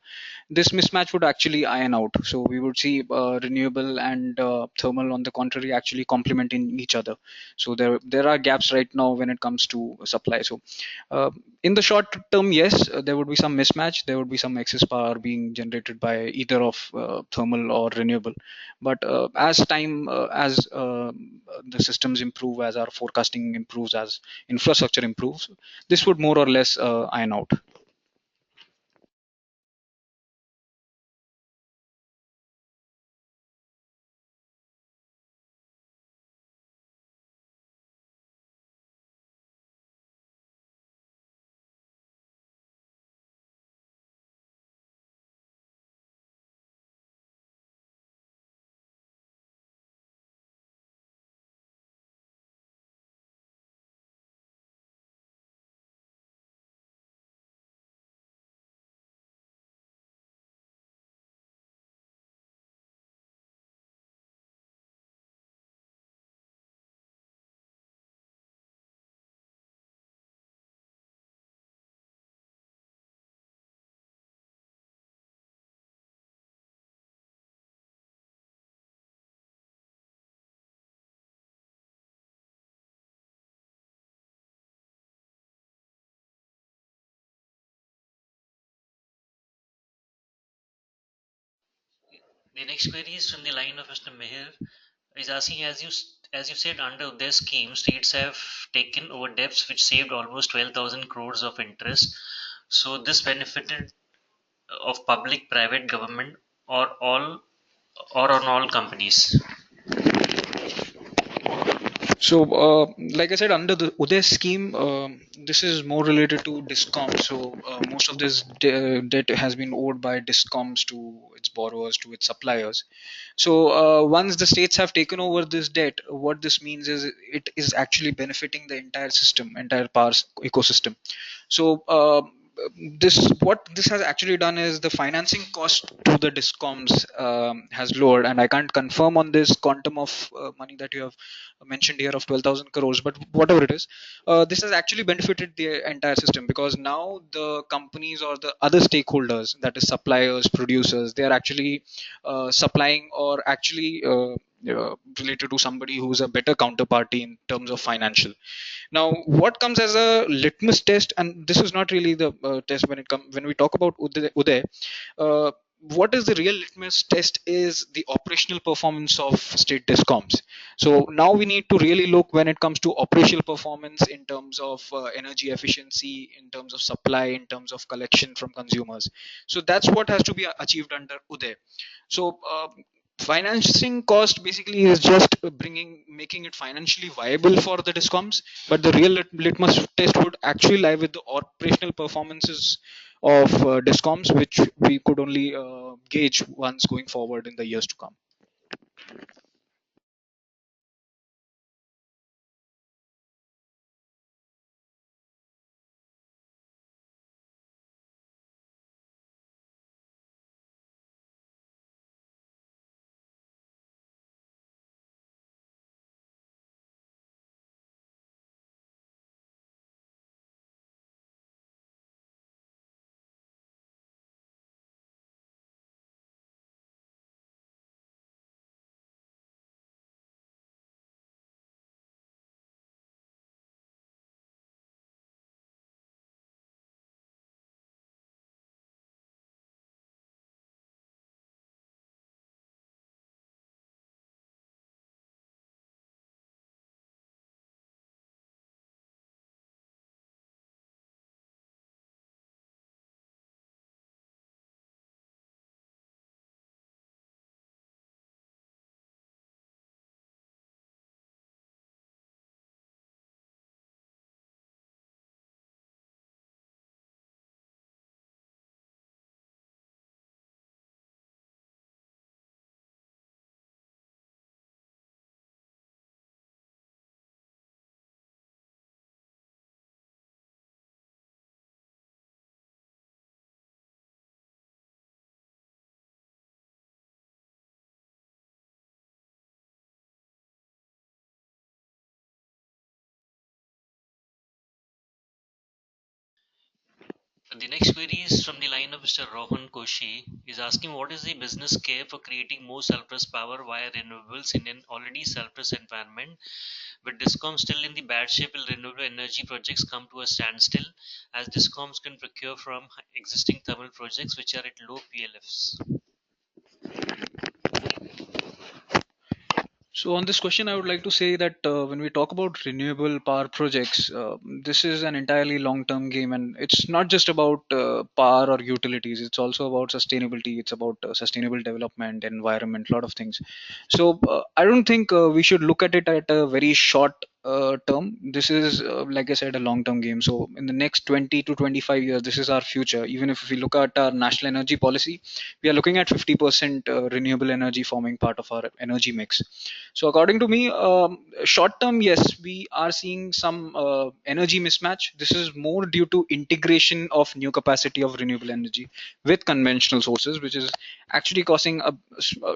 Speaker 3: this mismatch would actually iron out. So we would see renewable and thermal, on the contrary, actually complementing each other. So there are gaps right now when it comes to supply. So uh, in the short term, yes, there would be some mismatch. There would be some excess power being generated by either of thermal or renewable. But as time, as the systems improve, as our forecasting improves, as infrastructure improves, this would more or less iron out.
Speaker 2: The next query is from the line of Mr. Meher. Is asking, as you said, under their scheme, states have taken over debts which saved almost 12,000 crores of interest. So this benefited of public, private, government, or all or on all companies.
Speaker 3: So, like I said, under the Uday scheme, this is more related to DISCOM. So, most of this debt has been owed by DISCOMs to its borrowers, to its suppliers. So, once the states have taken over this debt, what this means is it is actually benefiting the entire system, entire power ecosystem. So, this what this has actually done is the financing cost to the discoms has lowered, and I can't confirm on this quantum of money that you have mentioned here of 12,000 crores, but whatever it is, this has actually benefited the entire system, because now the companies or the other stakeholders, that is suppliers, producers, they are actually supplying or actually related to somebody who's a better counterparty in terms of financial. Now, what comes as a litmus test, and this is not really the test when it comes when we talk about Uday, uh, what is the real litmus test is the operational performance of state discoms. So now we need to really look when it comes to operational performance in terms of energy efficiency, in terms of supply, in terms of collection from consumers. So that's what has to be achieved under Uday. So financing cost basically is just making it financially viable for the discoms, but the real litmus test would actually lie with the operational performances of discoms, which we could only gauge once going forward in the years to come.
Speaker 2: The next query is from the line of Mr. Rohan Koshi. Is asking, what is the business case for creating more surplus power via renewables in an already surplus environment? With DISCOM still in the bad shape, will renewable energy projects come to a standstill as DISCOMs can procure from existing thermal projects which are at low PLFs?
Speaker 3: So on this question, I would like to say that when we talk about renewable power projects, this is an entirely long-term game, and it's not just about power or utilities. It's also about sustainability. It's about sustainable development, environment, a lot of things. So I don't think we should look at it at a very short term. This is, like I said, a long-term game. So in the next 20 to 25 years, this is our future. Even if we look at our national energy policy, we are looking at 50% renewable energy forming part of our energy mix. So according to me, short term, yes, we are seeing some energy mismatch. This is more due to integration of new capacity of renewable energy with conventional sources, which is actually causing a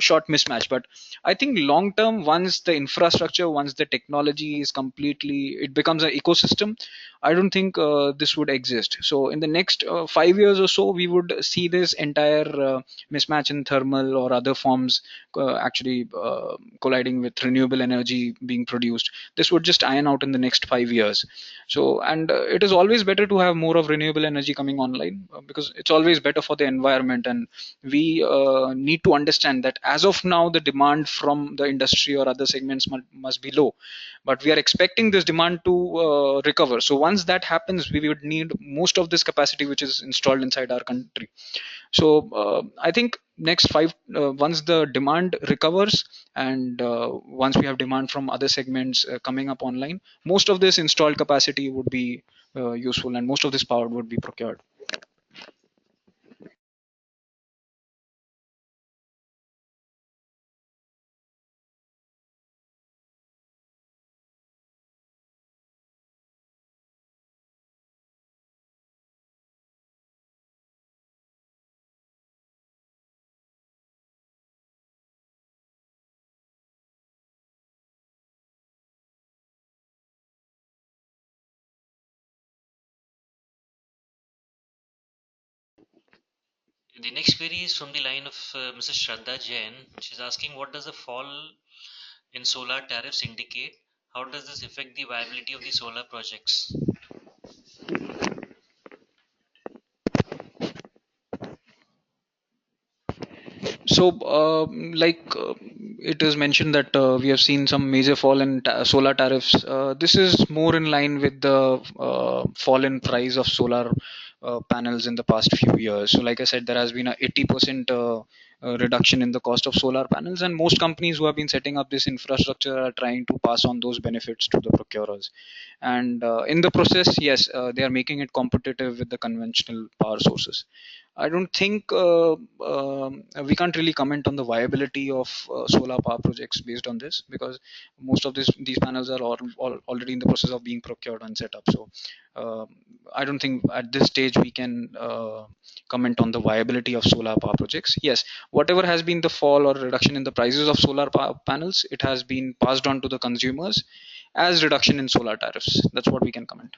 Speaker 3: short mismatch. But I think long term, once the infrastructure, once the technology is completely, it becomes an ecosystem, I don't think this would exist. So in the next 5 years or so, we would see this entire mismatch in thermal or other forms actually colliding with renewable energy being produced. This would just iron out in the next 5 years. So, and it is always better to have more of renewable energy coming online because it's always better for the environment. And we need to understand that as of now, the demand from the industry or other segments must be low, but we are expecting this demand to recover. So once that happens, we would need most of this capacity which is installed inside our country. So I think next five once the demand recovers, and once we have demand from other segments coming up online, most of this installed capacity would be useful, and most of this power would be procured.
Speaker 2: The next query is from the line of Mrs. Shraddha Jain. She's asking, what does a fall in solar tariffs indicate? How does this affect the viability of the solar projects?
Speaker 3: So, it is mentioned that we have seen some major fall in solar tariffs. This is more in line with the fall in price of solar panels in the past few years. So, like I said, there has been a 80% reduction in the cost of solar panels, and most companies who have been setting up this infrastructure are trying to pass on those benefits to the procurers. And in the process, yes, they are making it competitive with the conventional power sources. I don't think we can't really comment on the viability of solar power projects based on this, because most of these panels are already in the process of being procured and set up. So uh, I don't think at this stage we can comment on the viability of solar power projects. Yes, whatever has been the fall or reduction in the prices of solar power panels, it has been passed on to the consumers as reduction in solar tariffs. That's what we can comment.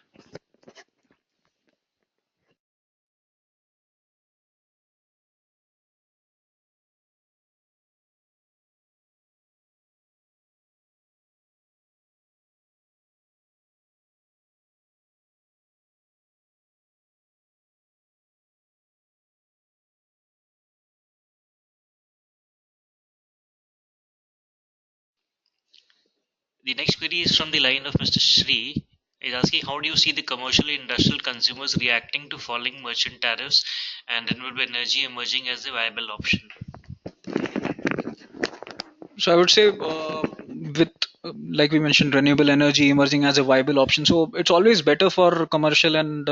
Speaker 2: The next query is from the line of Mr. Shri. Is asking, how do you see the commercial and industrial consumers reacting to falling merchant tariffs and renewable energy emerging as a viable option?
Speaker 3: So I would say, with like we mentioned, renewable energy emerging as a viable option. So it's always better for commercial and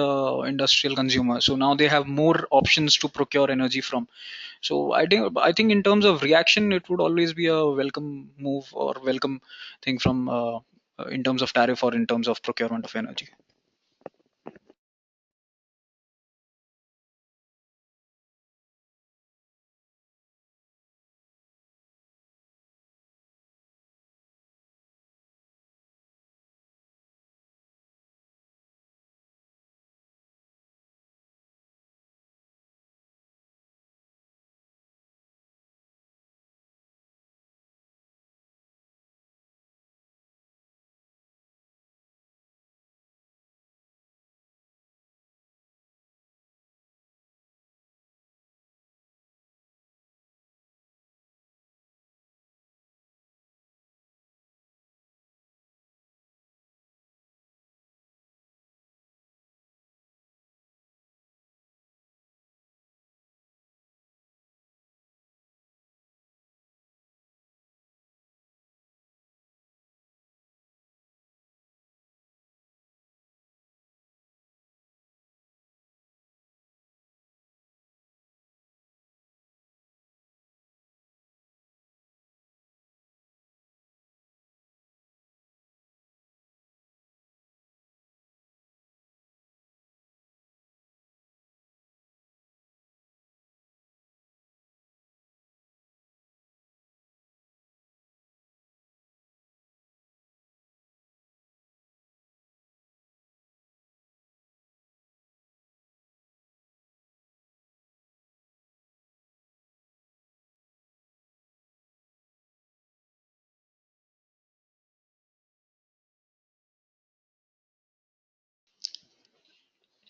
Speaker 3: industrial consumers. So now they have more options to procure energy from. So I think in terms of reaction, it would always be a welcome move or welcome thing from in terms of tariff or in terms of procurement of energy.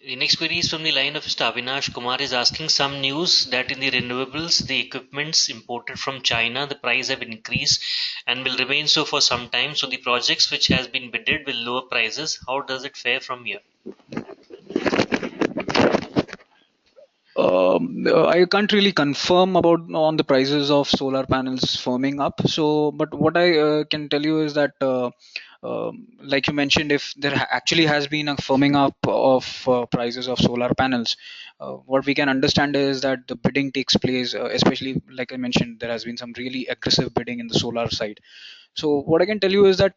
Speaker 2: The next query is from the line of Mr. Avinash Kumar is asking some news that in the renewables, the equipments imported from China, the price have increased and will remain so for some time. So the projects which has been bidded with lower prices, how does it fare from here?
Speaker 3: I can't really confirm about on the prices of solar panels firming up. So, but what I can tell you is that, like you mentioned, if there actually has been a firming up of prices of solar panels, what we can understand is that the bidding takes place, especially like I mentioned, there has been some really aggressive bidding in the solar side. So what I can tell you is that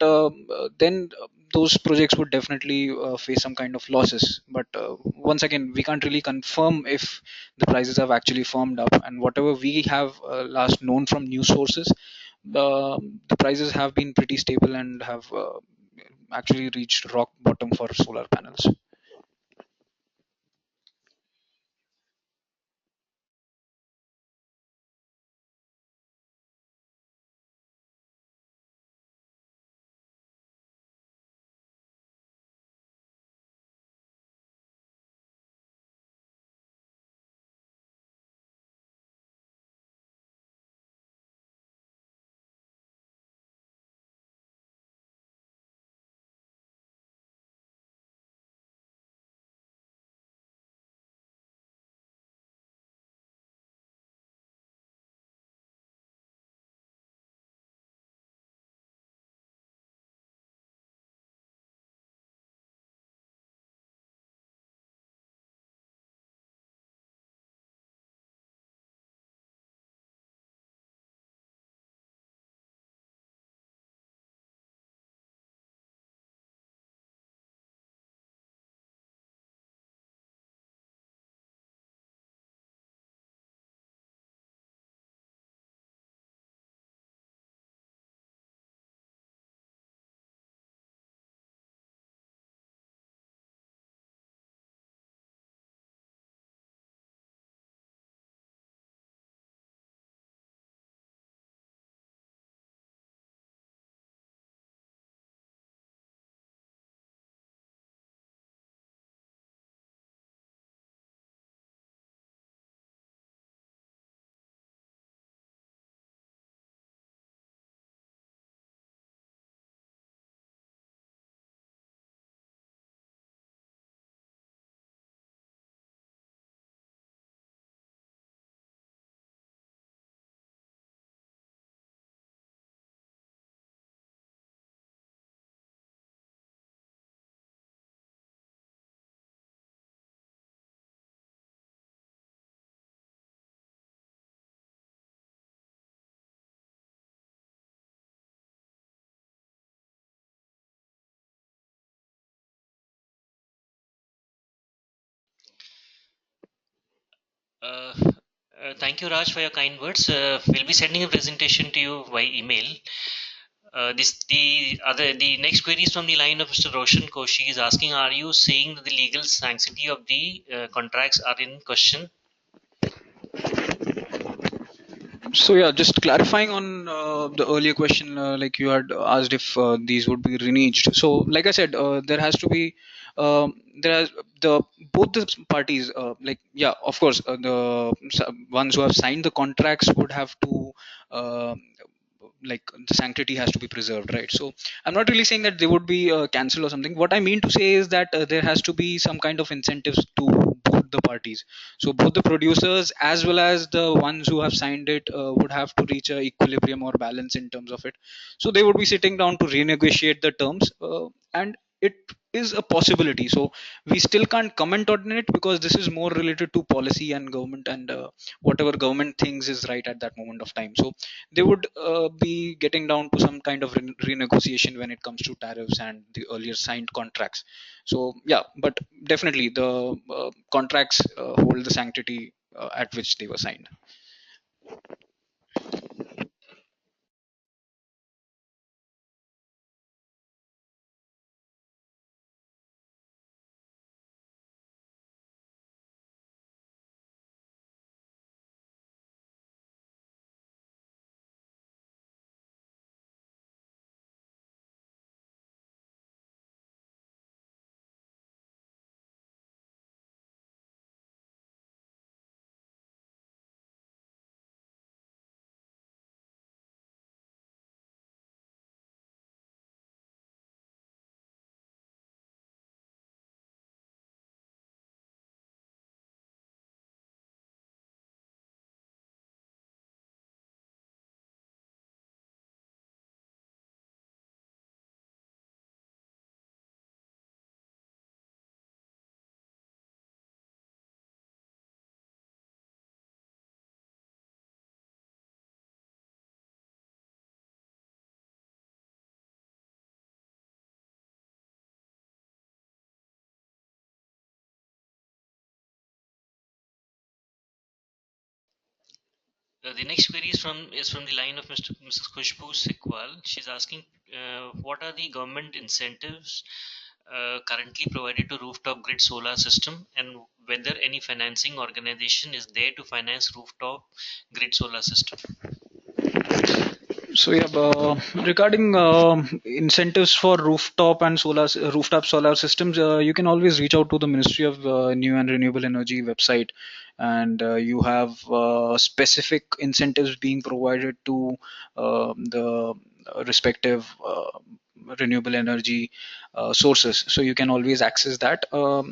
Speaker 3: then those projects would definitely face some kind of losses. But once again, we can't really confirm if the prices have actually firmed up. And whatever we have last known from news sources, the prices have been pretty stable and have actually reached rock bottom for solar panels.
Speaker 2: Uh, Thank you, Raj, for your kind words. We'll be sending a presentation to you by email. The next query is from the line of Mr. Roshan Koshi is asking, are you saying that the legal sanctity of the contracts are in question?
Speaker 3: So yeah, just clarifying on the earlier question, like you had asked if these would be reneged. So like I said, there has to be there has the both the parties, like yeah, of course, ones who have signed the contracts would have to uh, like the sanctity has to be preserved, right? So I'm not really saying that they would be cancelled or something. What I mean to say is that there has to be some kind of incentives to both the parties. So both the producers as well as the ones who have signed it would have to reach a equilibrium or balance in terms of it. So they would be sitting down to renegotiate the terms, and it is a possibility. So we still can't comment on it because this is more related to policy and government, and whatever government thinks is right at that moment of time. So they would be getting down to some kind of renegotiation when it comes to tariffs and the earlier signed contracts. So yeah, but definitely the contracts hold the sanctity at which they were signed.
Speaker 2: The next query is from the line of Mrs. Khushbu Sikwal. She's asking, what are the government incentives currently provided to rooftop grid solar system, and whether any financing organization is there to finance rooftop grid solar system?
Speaker 3: So yeah, regarding incentives for rooftop solar systems, you can always reach out to the Ministry of New and Renewable Energy website, and you have specific incentives being provided to the respective renewable energy sources. So you can always access that.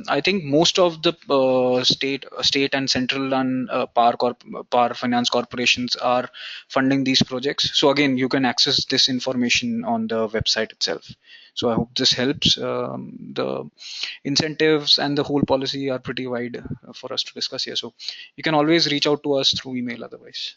Speaker 3: I think most of the state and central and power finance corporations are funding these projects. So again, you can access this information on the website itself. So I hope this helps. The incentives and the whole policy are pretty wide for us to discuss here. So you can always reach out to us through email otherwise.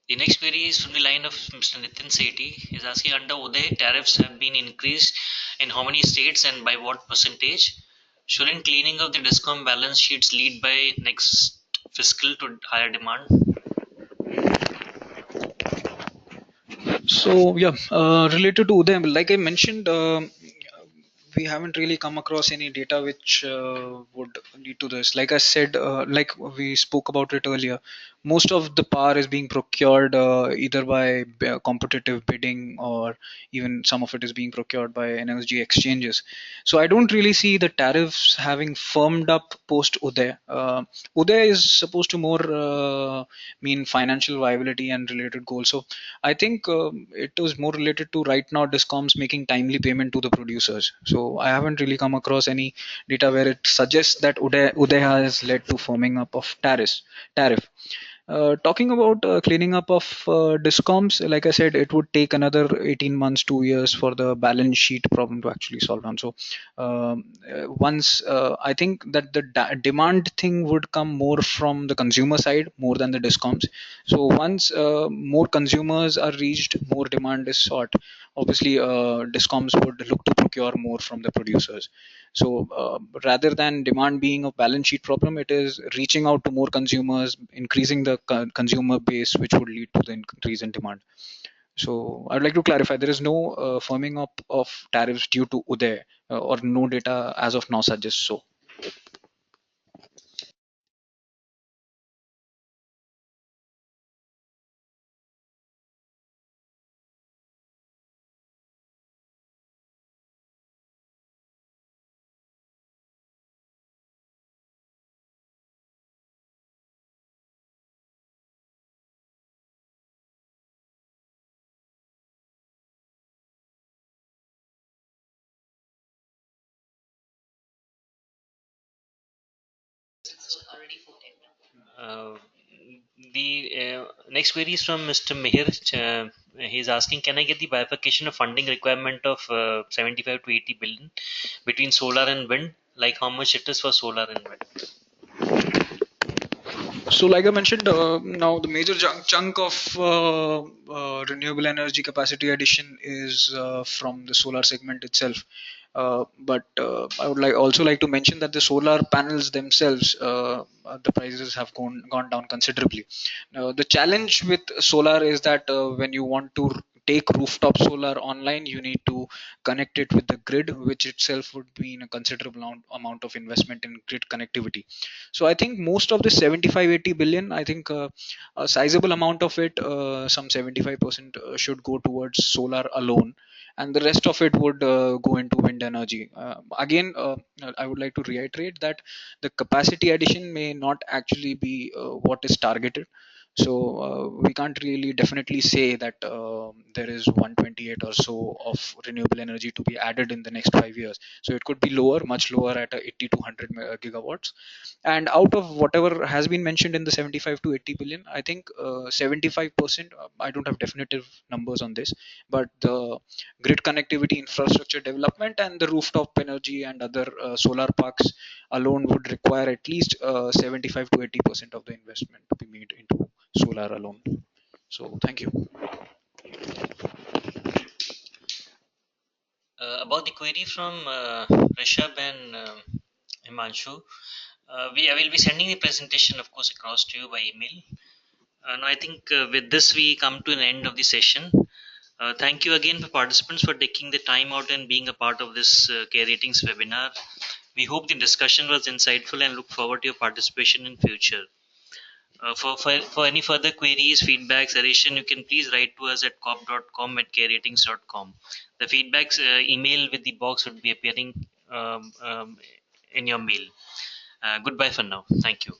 Speaker 2: The next query is from the line of Mr. Nitin Sethi. Is asking, under Uday, tariffs have been increased in how many states and by what percentage? Shouldn't cleaning of the discom balance sheets lead by next fiscal to higher demand?
Speaker 3: So yeah, related to them, like I mentioned, we haven't really come across any data which would lead to this. Like I said, like we spoke about it earlier, most of the power is being procured either by competitive bidding, or even some of it is being procured by energy exchanges. So I don't really see the tariffs having firmed up post Uday. Uday is supposed to more mean financial viability and related goals. So I think it was more related to right now discoms making timely payment to the producers. So I haven't really come across any data where it suggests that Uday has led to firming up of tariff. Talking about cleaning up of discoms, like I said, it would take another 18 months, 2 years for the balance sheet problem to actually solve down. So once I think that the demand thing would come more from the consumer side more than the discoms. So once more consumers are reached, more demand is sought. Obviously, discoms would look to procure more from the producers. So rather than demand being a balance sheet problem, it is reaching out to more consumers, increasing the consumer base, which would lead to the increase in demand. So I'd like to clarify, there is no firming up of tariffs due to Uday, or no data as of now suggests so.
Speaker 2: Uh, the next query is from Mr. Mihir. He's asking, can I get the bifurcation of funding requirement of 75 to 80 billion between solar and wind? Like how much it is for solar and wind?
Speaker 3: So, like I mentioned, now the major chunk of renewable energy capacity addition is from the solar segment itself. But I would also like to mention that the solar panels themselves, the prices have gone down considerably. The challenge with solar is that when you want to take rooftop solar online, you need to connect it with the grid, which itself would mean a considerable amount of investment in grid connectivity. So I think most of the 75-80 billion, I think a sizable amount of it, some 75% should go towards solar alone, and the rest of it would go into wind energy. Again, I would like to reiterate that the capacity addition may not actually be what is targeted. So we can't really definitely say that there is 128 or so of renewable energy to be added in the next 5 years. So it could be lower, much lower at 80 to 100 gigawatts. And out of whatever has been mentioned in the 75 to 80 billion, I think 75%, I don't have definitive numbers on this, but the grid connectivity infrastructure development and the rooftop energy and other solar parks alone would require at least 75 to 80% of the investment to be made into solar alone. So thank you.
Speaker 2: About the query from Rishabh and Himanshu, I will be sending the presentation, of course, across to you by email. And I think with this we come to an end of the session. Thank you again for participants for taking the time out and being a part of this care ratings webinar. We hope the discussion was insightful and look forward to your participation in future. For any further queries, feedback, suggestion, you can please write to us at cop.com at careratings.com. The feedbacks email with the box would be appearing in your mail. Goodbye for now. Thank you.